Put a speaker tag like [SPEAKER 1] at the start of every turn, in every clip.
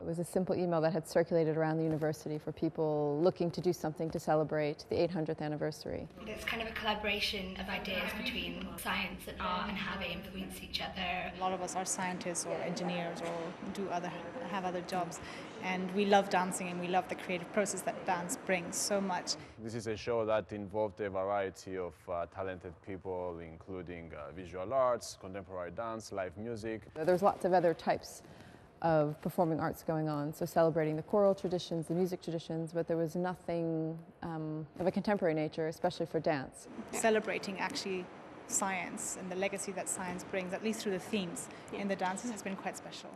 [SPEAKER 1] It was a simple email that had circulated around the university for people looking to do something to celebrate the 800th anniversary.
[SPEAKER 2] It's kind of a collaboration of ideas between science and art and how they influence each other.
[SPEAKER 3] A lot of us are scientists or engineers or have other jobs, and we love dancing and we love the creative process that dance brings so much.
[SPEAKER 4] This is a show that involved a variety of talented people, including visual arts, contemporary dance, live music.
[SPEAKER 1] There's lots of other types of performing arts going on, so celebrating the choral traditions, the music traditions, but there was nothing of a contemporary nature, especially for dance.
[SPEAKER 3] Celebrating actually science and the legacy that science brings, at least through the themes in the dances, has been quite special.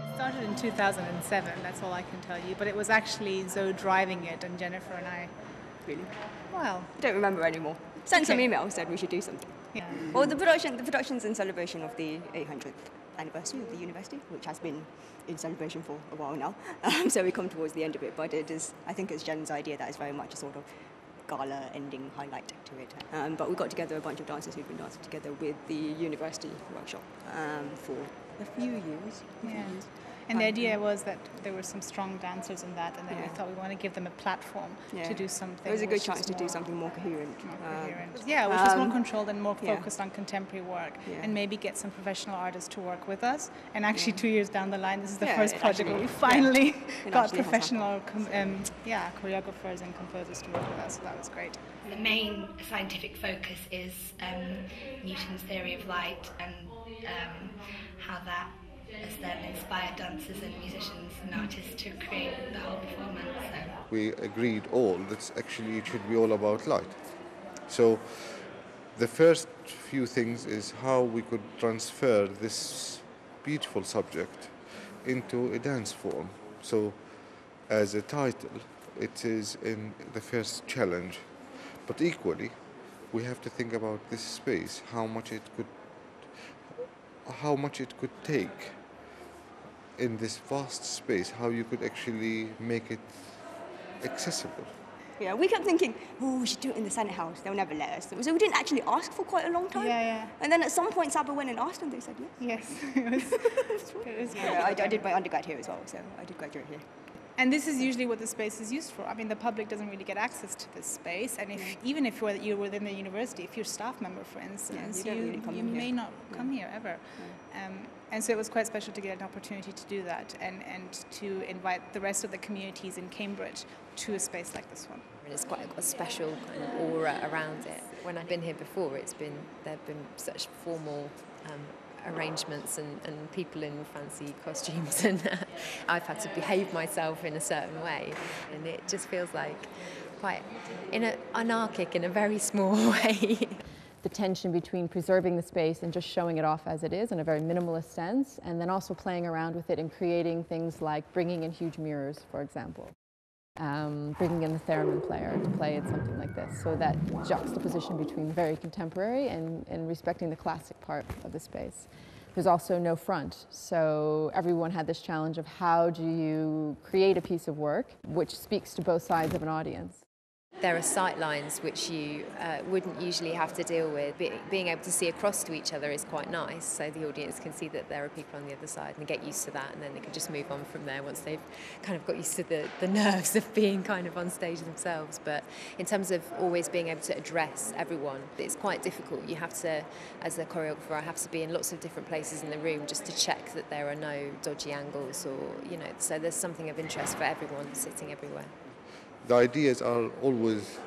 [SPEAKER 3] It started in 2007, that's all I can tell you, but it was actually Zoe driving it and Jennifer and I.
[SPEAKER 5] Really?
[SPEAKER 3] Well,
[SPEAKER 5] I don't remember anymore. Sent some emails, said we should do something.
[SPEAKER 3] yeah.
[SPEAKER 5] Well, the production's in celebration of the 800th anniversary of the university, which has been in celebration for a while now. So we come towards the end of it, but it is, I think it's Jen's idea that is very much a sort of gala ending highlight to it. But we got together a bunch of dancers who've been dancing together with the university workshop for a few years.
[SPEAKER 3] And the idea was that there were some strong dancers in that, and then we
[SPEAKER 5] Yeah.
[SPEAKER 3] thought we want to give them a platform to do something.
[SPEAKER 5] It was a good
[SPEAKER 3] which
[SPEAKER 5] chance
[SPEAKER 3] is
[SPEAKER 5] to do
[SPEAKER 3] more-
[SPEAKER 5] something more coherent.
[SPEAKER 3] more coherent. Which is more controlled and more
[SPEAKER 5] yeah.
[SPEAKER 3] focused on contemporary work,
[SPEAKER 5] Yeah.
[SPEAKER 3] and maybe get some professional artists to work with us. And actually, 2 years down the line, this is the
[SPEAKER 5] Yeah,
[SPEAKER 3] first
[SPEAKER 5] it
[SPEAKER 3] project
[SPEAKER 5] actually-
[SPEAKER 3] where we finally
[SPEAKER 5] It
[SPEAKER 3] got
[SPEAKER 5] actually has
[SPEAKER 3] professional choreographers and composers to work with us, so that was great.
[SPEAKER 2] The main scientific focus is Newton's theory of light and how that has then inspired dancers and musicians and artists to create the whole performance. So.
[SPEAKER 6] We agreed all that actually it should be all about light. So the first few things is how we could transfer this beautiful subject into a dance form. So as a title, it is in the first challenge. But equally, we have to think about this space, how much it could take in this vast space, how you could actually make it accessible.
[SPEAKER 5] Yeah, we kept thinking, oh, we should do it in the Senate House. They'll never let us. So we didn't actually ask for quite a long time.
[SPEAKER 3] Yeah.
[SPEAKER 5] And then at some point, Saba went and asked, and they said yes.
[SPEAKER 3] Yes, it was
[SPEAKER 5] Yeah, I did my undergrad here as well, so I did graduate here.
[SPEAKER 3] And this is usually what the space is used for. I mean, the public doesn't really get access to this space, and even if you're within the university, if you're a staff member, for instance,
[SPEAKER 5] you don't really come
[SPEAKER 3] you
[SPEAKER 5] in here.
[SPEAKER 3] may not come here ever. And so it was quite special to get an opportunity to do that and to invite the rest of the communities in Cambridge to a space like this one.
[SPEAKER 7] It's quite a special kind of aura around it. When I've been here before, there have been such formal arrangements and people in fancy costumes, and I've had to behave myself in a certain way, and it just feels like quite anarchic in a very small way.
[SPEAKER 1] The tension between preserving the space and just showing it off as it is in a very minimalist sense, and then also playing around with it and creating things like bringing in huge mirrors, for example. Bringing in the theremin player to play in something like this. So that juxtaposition between very contemporary and respecting the classic part of the space. There's also no front, so everyone had this challenge of how do you create a piece of work which speaks to both sides of an audience.
[SPEAKER 7] There are sight lines which you wouldn't usually have to deal with. Being able to see across to each other is quite nice, so the audience can see that there are people on the other side and get used to that, and then they can just move on from there once they've kind of got used to the nerves of being kind of on stage themselves. But in terms of always being able to address everyone, it's quite difficult. You have to, as a choreographer, I have to be in lots of different places in the room just to check that there are no dodgy angles, or, you know, so there's something of interest for everyone sitting everywhere.
[SPEAKER 6] The ideas are always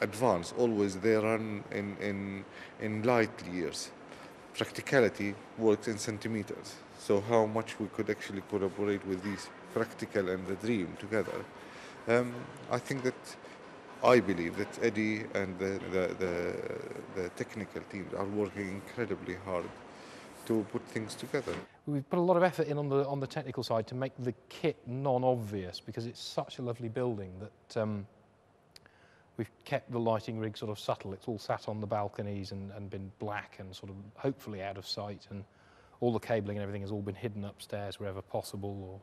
[SPEAKER 6] advanced, always they run in light years. Practicality works in centimeters, so how much we could actually collaborate with these practical and the dream together. I believe that Eddie and the technical teams are working incredibly hard to put things together.
[SPEAKER 8] We've put a lot of effort in on the technical side to make the kit non-obvious, because it's such a lovely building that We've kept the lighting rig sort of subtle. It's all sat on the balconies and been black and sort of hopefully out of sight, and all the cabling and everything has all been hidden upstairs wherever possible, or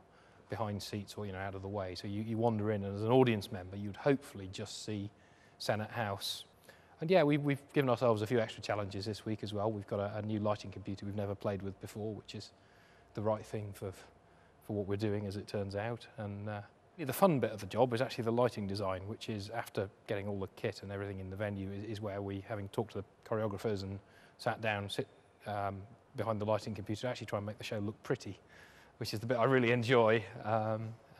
[SPEAKER 8] behind seats, or out of the way. So you wander in, and as an audience member, you'd hopefully just see Senate House. And yeah, we've given ourselves a few extra challenges this week as well. We've got a new lighting computer we've never played with before, which is the right thing for what we're doing, as it turns out. And the fun bit of the job is actually the lighting design, which is, after getting all the kit and everything in the venue, is where we, having talked to the choreographers and sat down, sit behind the lighting computer, actually try and make the show look pretty, which is the bit I really enjoy.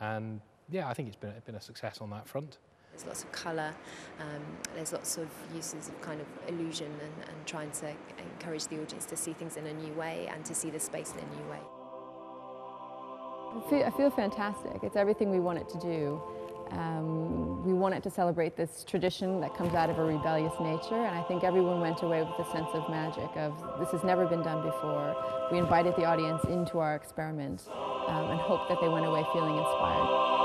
[SPEAKER 8] And yeah, I think it's been a success on that front.
[SPEAKER 7] There's lots of colour, there's lots of uses of kind of illusion and trying to encourage the audience to see things in a new way and to see the space in a new way.
[SPEAKER 1] I feel fantastic. It's everything we want it to do. We want it to celebrate this tradition that comes out of a rebellious nature, and I think everyone went away with a sense of magic, of this has never been done before. We invited the audience into our experiment and hope that they went away feeling inspired.